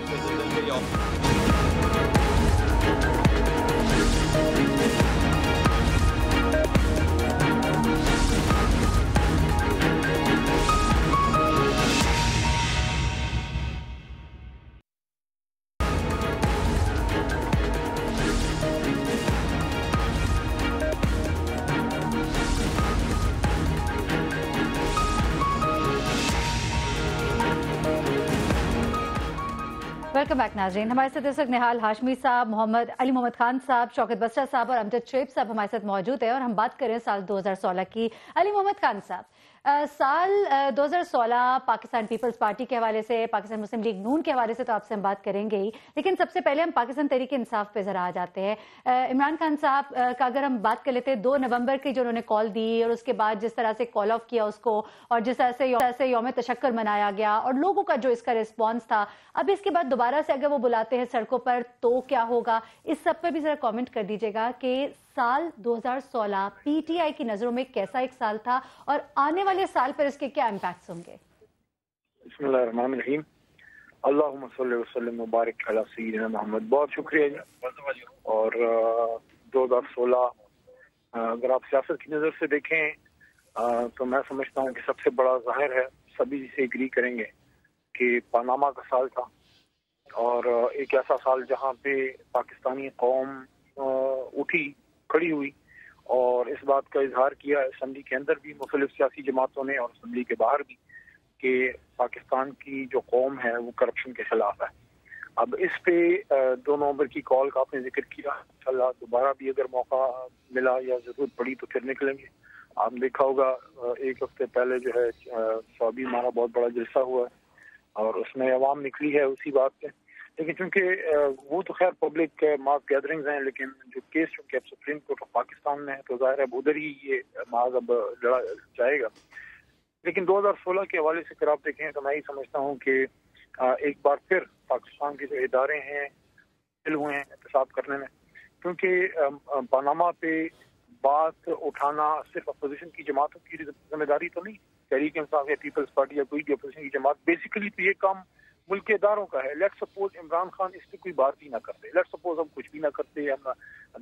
S1: वेलकम बैक नाज़रीन। हमारे साथ इस वक्त निहाल हाशमी साहब, मोहम्मद अली मोहम्मद खान साहब, शौकत बसरा साहब और अमजद शुएब साहब हमारे साथ मौजूद है और हम बात कर रहे हैं साल 2016 की। अली मोहम्मद खान साहब, साल 2016 पाकिस्तान पीपल्स पार्टी के हवाले से, पाकिस्तान मुस्लिम लीग नून के हवाले से तो आपसे हम बात करेंगे ही, लेकिन सबसे पहले हम पाकिस्तान तहरीक इंसाफ पे ज़रा आ जाते हैं। इमरान खान साहब का अगर हम बात कर लेते हैं, 2 नवंबर की जो उन्होंने कॉल दी और उसके बाद जिस तरह से कॉल ऑफ किया उसको और जिस तरह से यौम तशक्कुर मनाया गया और लोगों का जो इसका रिस्पॉन्स था, अब इसके बाद दोबारा से अगर वो बुलाते हैं सड़कों पर तो क्या होगा? इस सब पे भी ज़रा कॉमेंट कर दीजिएगा कि साल 2016 पीटीआई की नजरों में कैसा एक साल था और आने वाले साल पर इसके क्या इम्पैक्ट्स होंगे?
S5: बिस्मिल्लाहिर्रहमानिर्रहीम, अल्लाहुम्मा सल्ली व सल्लिम व बारिक अला सय्यिदिना मोहम्मद। बहुत शुक्रिया जी। और 2016 अगर आप सियासत की नज़र से देखें तो मैं समझता हूँ कि सबसे बड़ा ज़ाहिर है, सभी इसे एग्री करेंगे कि पनामा का साल था और एक ऐसा साल जहाँ पे पाकिस्तानी कौम उठी, खड़ी हुई और इस बात का इजहार किया असम्बली के अंदर भी मुख्तलिफ सियासी जमातों ने और असम्बली के बाहर भी कि पाकिस्तान की जो कौम है वो करप्शन के खिलाफ है। अब इस पे 2 नवंबर की कॉल का आपने जिक्र किया, इंशाल्लाह दोबारा भी अगर मौका मिला या जरूरत पड़ी तो फिर निकलेंगे। आपने देखा होगा 1 हफ्ते पहले जो है सौदी हमारा बहुत बड़ा जलसा हुआ है और उसमें अवाम निकली है उसी बात पे, लेकिन चूंकि वो तो खैर पब्लिक मास गैदरिंग्स हैं, लेकिन जो केस चूंकि अब सुप्रीम कोर्ट ऑफ पाकिस्तान में है तो जाहिर है उधर ही ये माज अब लड़ा जाएगा। लेकिन 2016 के हवाले से अगर आप देखें तो मैं ही समझता हूँ कि एक बार फिर पाकिस्तान के जो इदारे हैं फेल हुए हैं एहतसाब करने में, क्योंकि पनामा पे बात उठाना सिर्फ अपोजिशन की जमातों की जिम्मेदारी तो नहीं, तहरीक इंसाफ या पीपल्स पार्टी या कोई भी अपोजिशन की जमात, बेसिकली तो ये काम मुल्क के इदारों का है। लेट्स सपोज इमरान खान इस पर कोई बात ही ना करते, लेट्स सपोज हम कुछ भी ना करते, हम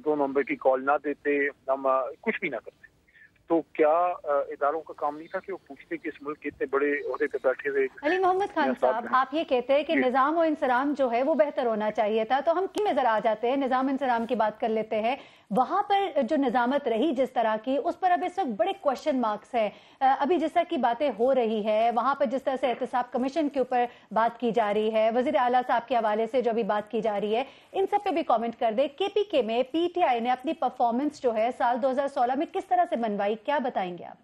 S5: 2 नवंबर की कॉल ना देते, हम कुछ भी ना करते, तो क्या इदारों का काम नहीं था कि वो पूछते कि इस मुल्क के इतने बड़े ओहदे पे बैठे हुए
S1: अली मोहम्मद खान साहब, आप ये कहते हैं कि निज़ाम और इंसराम जो है वो बेहतर होना चाहिए था, तो हम क्यों नजर आ जाते हैं? निज़ाम इंसराम की बात कर लेते हैं, वहां पर जो निजामत रही जिस तरह की, उस पर अब इस वक्त बड़े क्वेश्चन मार्क्स हैं। अभी जिस तरह की बातें हो रही है, वहां पर जिस तरह से एहतसाब कमीशन के ऊपर बात की जा रही है, वजीर आला साहब के हवाले से जो अभी बात की जा रही है, इन सब पे भी कमेंट कर दे। केपीके में पीटीआई ने अपनी परफॉर्मेंस जो है साल 2016 में किस तरह से मनवाई, क्या बताएंगे आप?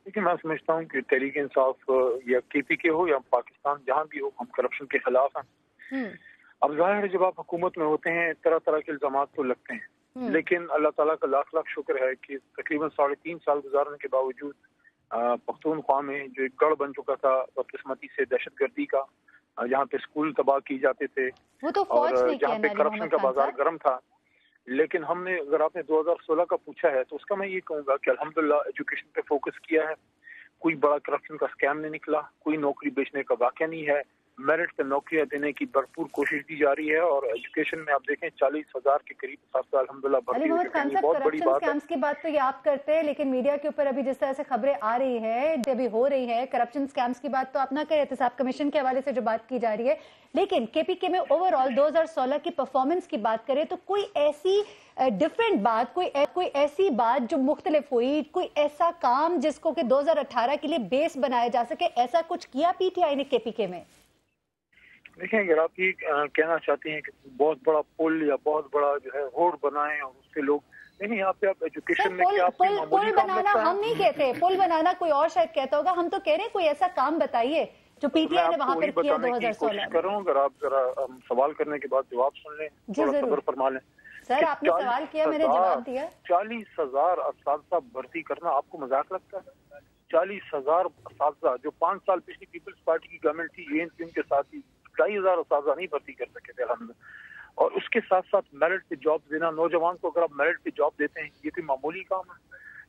S5: देखिए, मैं समझता हूँ कि तहरीक इंसाफ या केपीके हो या पाकिस्तान जहाँ भी हो, हम करप्शन के खिलाफ हैं। अब जाहिर है जब आप हुकूमत में होते हैं तरह तरह के इल्जामात तो लगते हैं, लेकिन अल्लाह ताला का लाख लाख शुक्र है कि तकरीबन 3.5 साल गुजारने के बावजूद पख्तूनख्वा में जो एक गढ़ बन चुका था बदकिस्मती से दहशतगर्दी का, जहाँ पे स्कूल तबाह की जाते थे और जहाँ पे करप्शन का बाजार गर्म था, लेकिन हमने, अगर आपने 2016 का पूछा है तो उसका मैं ये कहूँगा कि अल्हम्दुलिल्लाह एजुकेशन पे फोकस किया है, कोई बड़ा करप्शन का स्कैम नहीं निकला, कोई नौकरी बेचने का वाक़या नहीं है, मेरिट पे नौकरियां देने की भरपूर कोशिश की जा रही है और एजुकेशन में आप देखें 40,000 के करीब छात्र अल्हम्दुलिल्लाह भर्ती हो चुके हैं। बहुत बड़ी बात है।
S1: स्कैम्स की बात तो ये आप करते हैं, लेकिन मीडिया के ऊपर अभी जिस तरह से खबरें आ रही है, अभी हो रही है, करप्शन स्कैम्स की बात तो आप ना करें, एहतसाब कमीशन के हवाले से जो बात की जा रही है, लेकिन केपीके में ओवरऑल 2016 की परफॉर्मेंस की बात करें तो कोई ऐसी डिफरेंट बात, कोई ऐसी बात जो मुख्तलिफ हुई, कोई ऐसा काम जिसको कि 2018 के लिए बेस बनाया जा सके, ऐसा कुछ किया पीटीआई ने केपीके में?
S5: देखिए, अगर आप ये कहना चाहते हैं कि बहुत बड़ा पुल या बहुत बड़ा जो है रोड बनाएं और उससे लोग नहीं, यहाँ पे आप एजुकेशन में क्या
S1: पुल बनाना हम नहीं कहते, पुल बनाना कोई और शायद कहता होगा, हम तो कह रहे हैं कोई ऐसा काम बताइए जो पीटीआई ने वहां पर किया 2016 में।
S5: अगर आप जरा सवाल करने के बाद जवाब सुन लें, थोड़ा सब्र फरमा लें।
S1: सर, आपने सवाल किया, मैंने जवाब दिया।
S5: 40,000 असातिज़ा भर्ती करना आपको मजाक लगता है? 40,000 असातिज़ा जो 5 साल पिछली पीपल्स पार्टी की गवर्नमेंट थी, एएनपी के साथ ही 2,500 असातिज़ा नहीं भर्ती कर सके थे अल्हम्दुलिल्लाह। और उसके साथ साथ मेरिट पे जॉब देना, नौजवान को अगर आप मेरिट पे जॉब देते हैं, ये कोई मामूली काम है?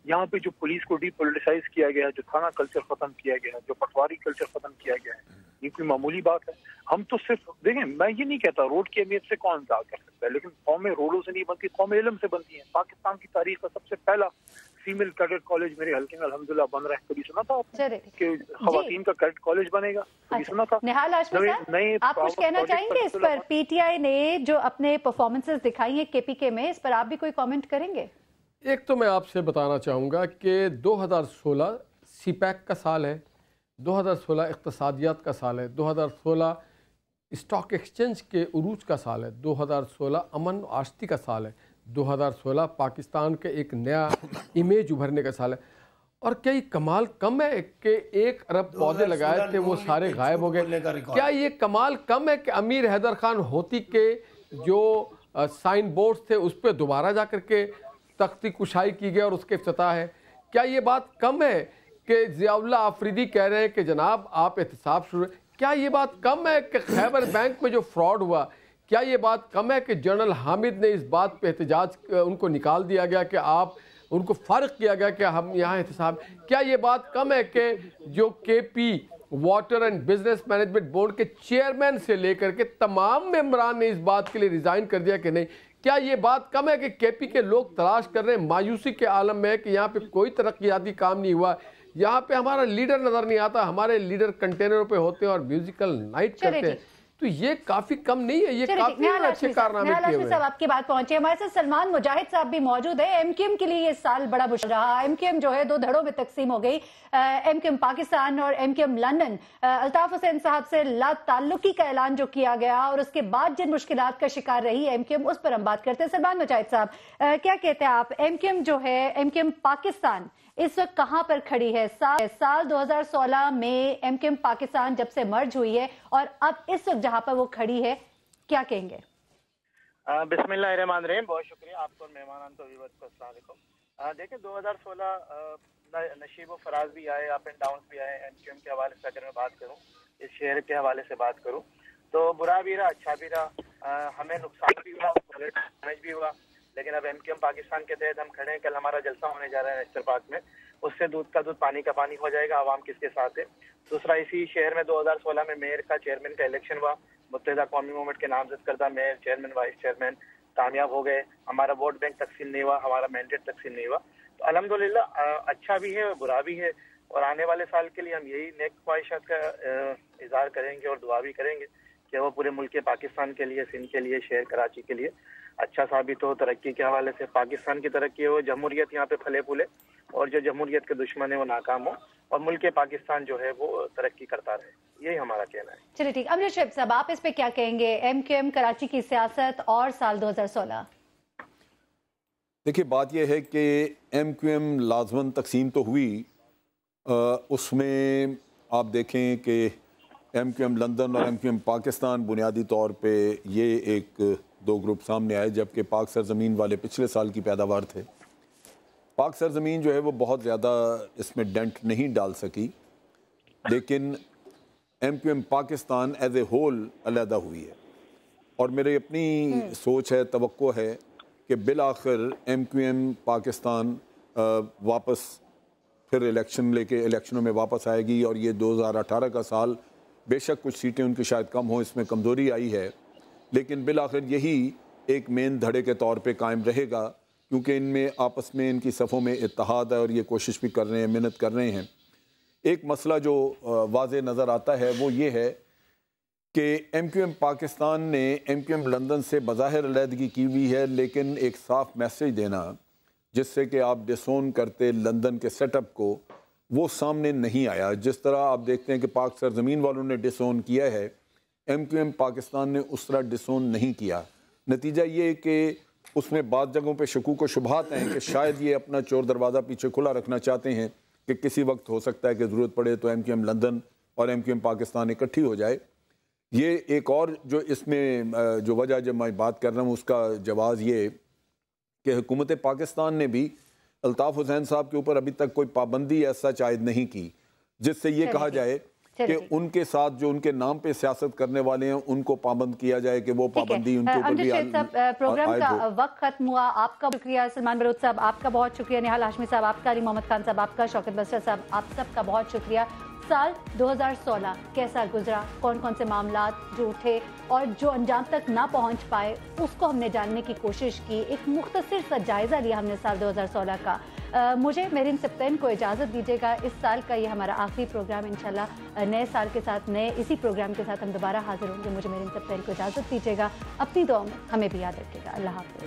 S5: यहाँ पे जो पुलिस को डीपोलिटिसाइज किया गया है, जो थाना कल्चर खत्म किया गया है, जो पटवारी कल्चर खत्म किया गया है, ये कोई मामूली बात है? हम तो सिर्फ देखें, मैं ये नहीं कहता रोड की अहमियत से कौन इंकार कर सकता है, लेकिन कौमें रोडों से नहीं बनती, कौमें इल्म से बनती हैं। पाकिस्तान की तारीख का सबसे पहला फीमेल कैडेट कॉलेज मेरे हल्के में अल्हम्दुलिल्लाह बन रहा है। कभी सुना था आपने कि खवातीन का कैडेट कॉलेज बनेगा? कभी सुना था?
S1: निहाल हाशमी साहब, आप कुछ कहना चाहेंगे इस पर? पीटीआई ने जो अपने परफॉर्मेंसेस दिखाई है केपीके में, इस पर आप भी कोई कमेंट करेंगे?
S2: एक तो मैं आपसे बताना चाहूँगा कि 2016 सीपैक का साल है, 2016 इक़्तिसादियात का साल है, 2016 स्टॉक एक्सचेंज के उरूज का साल है, 2016 अमन आश्ती का साल है, 2016 पाकिस्तान के एक नया इमेज उभरने का साल है। और क्या ये कमाल कम है कि 1 अरब पौधे लगाए थे वो सारे गायब हो गए? क्या ये कमाल कम है कि अमीर हैदर खान होती के जो साइन बोर्ड थे उस पर दोबारा जा कर के तख्ती कुशाई की गई और उसके इफ्तिताह है? क्या ये बात कम है कि ज़ियाउल्लाह आफरीदी कह रहे हैं कि जनाब आप एहतसाब शुरू? क्या ये बात कम है कि खैबर बैंक में जो फ्रॉड हुआ? क्या ये बात कम है कि जनरल हामिद ने इस बात पे एहतजाज उनको निकाल दिया गया कि आप उनको फ़र्क किया गया कि हम यहाँ एहतसाब? क्या ये बात कम है कि जो KP water and business management board के चेयरमैन से लेकर के तमाम मेंबरान ने इस बात के लिए रिज़ाइन कर दिया कि नहीं? क्या ये बात कम है कि केपी के लोग तलाश कर रहे हैं, मायूसी के आलम में है कि यहाँ पे कोई तरक्याती काम नहीं हुआ, यहाँ पे हमारा लीडर नज़र नहीं आता, हमारे लीडर कंटेनरों पे होते हैं और म्यूजिकल नाइट करते हैं? तो ये काफी कम नहीं है, ये काफी अच्छे कारनामे किए हुए हैं।
S1: साहब आपकी बात पहुंची। हमारे साथ सलमान मुजाहिद साहब भी मौजूद है। एमक्यूएम के लिए ये साल बड़ा मुश्किल रहा। एमक्यूएम जो है 2 धड़ों में तकसीम हो गई, एमक्यूएम पाकिस्तान और एमक्यूएम लंदन। अल्ताफ हुसैन साहब से ला ताल्लुकी का ऐलान जो किया गया और उसके बाद जिन मुश्किलात का शिकार रही एमक्यूएम, उस पर हम बात करते हैं। सलमान मुजाहिद साहब, क्या कहते हैं आप? एमक्यूएम जो है, एमक्यूएम पाकिस्तान इस वक्त कहां पर खड़ी है? साल 2016 में एमक्यूएम पाकिस्तान जब से मर्ज हुई है और अब इस वक्त जहां पर वो खड़ी है, क्या कहेंगे?
S6: बिस्मिल्लाहिर्रहमानिर्रहीम। बहुत शुक्रिया आपको और मेहमानान को, व्यूअर्स को अस्सलाम वालेकुम। देखिए 2016 नशीब व फराज भी आए, अप एंड डाउन भी आए। एमक्यूएम के हवाले से अगर मैं बात करूं, इस शहर के हवाले से बात करूं, तो बुरा भी रहा, अच्छा भी रहा। हमें नुकसान भी हुआ, डैमेज भी हुआ, लेकिन अब एमक्यूएम पाकिस्तान के तहत हम खड़े हैं। कल हमारा जलसा होने जा रहा है नेशनल पार्क में, उससे दूध का दूध पानी का पानी हो जाएगा। आवाम किसके साथ है? दूसरा, इसी शहर में 2016 में मेयर का, चेयरमैन का इलेक्शन हुआ। मुत्तहिदा कौमी मूवमेंट के नामजद करदा मेयर, चेयरमैन, वाइस चेयरमैन कामयाब हो गए। हमारा वोट बैंक तकसीम नहीं हुआ, हमारा मैंडेट तकसीम नहीं हुआ। तो अल्हम्दुलिल्लाह अच्छा भी है और बुरा भी है। और आने वाले साल के लिए हम यही नेक ख्वाहिशात का इजहार करेंगे और दुआ भी करेंगे कि वो पूरे मुल्क पाकिस्तान के लिए, सिंध के लिए, शहर कराची के लिए अच्छा साबित हो। तरक्की के हवाले से पाकिस्तान की तरक्की हो, जमहूरियत यहाँ पे फले फूले, और जो जमहूरियत के दुश्मन है वो नाकाम हो, और मुल्क पाकिस्तान जो है वो तरक्की करता रहे। यही हमारा कहना है।
S1: चलिए ठीक। अमजद शरीफ साहब, आप इस पे क्या कहेंगे? एमक्यूएम कराची की सियासत और साल 2016।
S4: देखिए, बात यह है कि एमक्यूएम लाजमन तकसीम तो हुई, उसमें आप देखें कि एमक्यूएम लंदन और एमक्यूएम पाकिस्तान बुनियादी तौर पे ये एक 2 ग्रुप सामने आए, जबकि पाक सरजमीन वाले पिछले साल की पैदावार थे। पाक सरजमीन जो है वो बहुत ज़्यादा इसमें डेंट नहीं डाल सकी, लेकिन MQM Pakistan as a whole अलहदा हुई है। और मेरी अपनी सोच है, तवक्को है कि बिल आखिर एमक्यूएम पाकिस्तान वापस फिर इलेक्शन लेके इलेक्शनों में वापस आएगी। और ये 2018 का साल, बेशक कुछ सीटें उनकी शायद कम हो, इसमें कमज़ोरी आई है, लेकिन बिल आखिर यही एक मेन धड़े के तौर पे कायम रहेगा, क्योंकि इनमें आपस में इनकी सफ़ों में इत्तेहाद है और ये कोशिश भी कर रहे हैं, मेहनत कर रहे हैं। एक मसला जो वाज़े नज़र आता है वो ये है कि एमक्यूएम पाकिस्तान ने एमक्यूएम लंदन से बज़ाहिर अलहदगी की हुई है, लेकिन एक साफ मैसेज देना जिससे कि आप डिसोन करते लंदन के सेटअप को, वो सामने नहीं आया। जिस तरह आप देखते हैं कि पाक सरजमीन वालों ने डिसोन किया है, एमक्यूएम पाकिस्तान ने उस तरह डिसोन नहीं किया। नतीजा ये कि उसमें बाद जगहों पे शकूक व शुबहात हैं कि शायद ये अपना चोर दरवाज़ा पीछे खुला रखना चाहते हैं कि किसी वक्त हो सकता है कि ज़रूरत पड़े तो एमक्यूएम लंदन और एमक्यूएम पाकिस्तान इकट्ठी हो जाए। ये एक और जो इसमें जो वजह जब मैं बात कर रहा हूँ उसका जवाज़ ये कि हुकूमत पाकिस्तान ने भी अल्ताफ़ हुसैन साहब के ऊपर अभी तक कोई पाबंदी ऐसा आयद नहीं की जिससे ये कहा जाए کہ ان کے ساتھ جو ان کے نام پہ سیاست کرنے والے ہیں ان کو پابند کیا جائے کہ وہ پابندی ان کے اوپر بھی
S1: پروگرام کا وقت ختم ہوا. آپ کا شکریہ سلمان بلوچ صاحب, آپ کا بہت شکریہ نہال ہاشمی صاحب, آپ کا علی محمد خان صاحب, آپ کا شوکت بسٹر صاحب, آپ سب کا بہت شکریہ. سال 2016 کیسا گزرا, کون کون سے معاملات جو اٹھے اور جو انجام تک نہ پہنچ پائے اس کو ہم نے جاننے کی کوشش کی. ایک مختصر سا جائزہ لیا ہم نے سال 2016 کا. مجھے میرین سبطین کو اجازت دیجیے گا. اس سال کا یہ ہمارا آخری پروگرام, انشاءاللہ نئے سال کے ساتھ نئے اسی پروگرام کے ساتھ ہم دوبارہ حاضر ہوں گے. مجھے میرین سبطین کو اجازت دیجیے گا. اپنی دعاؤں میں ہمیں بھی یاد رکھیے گا. اللہ حافظ.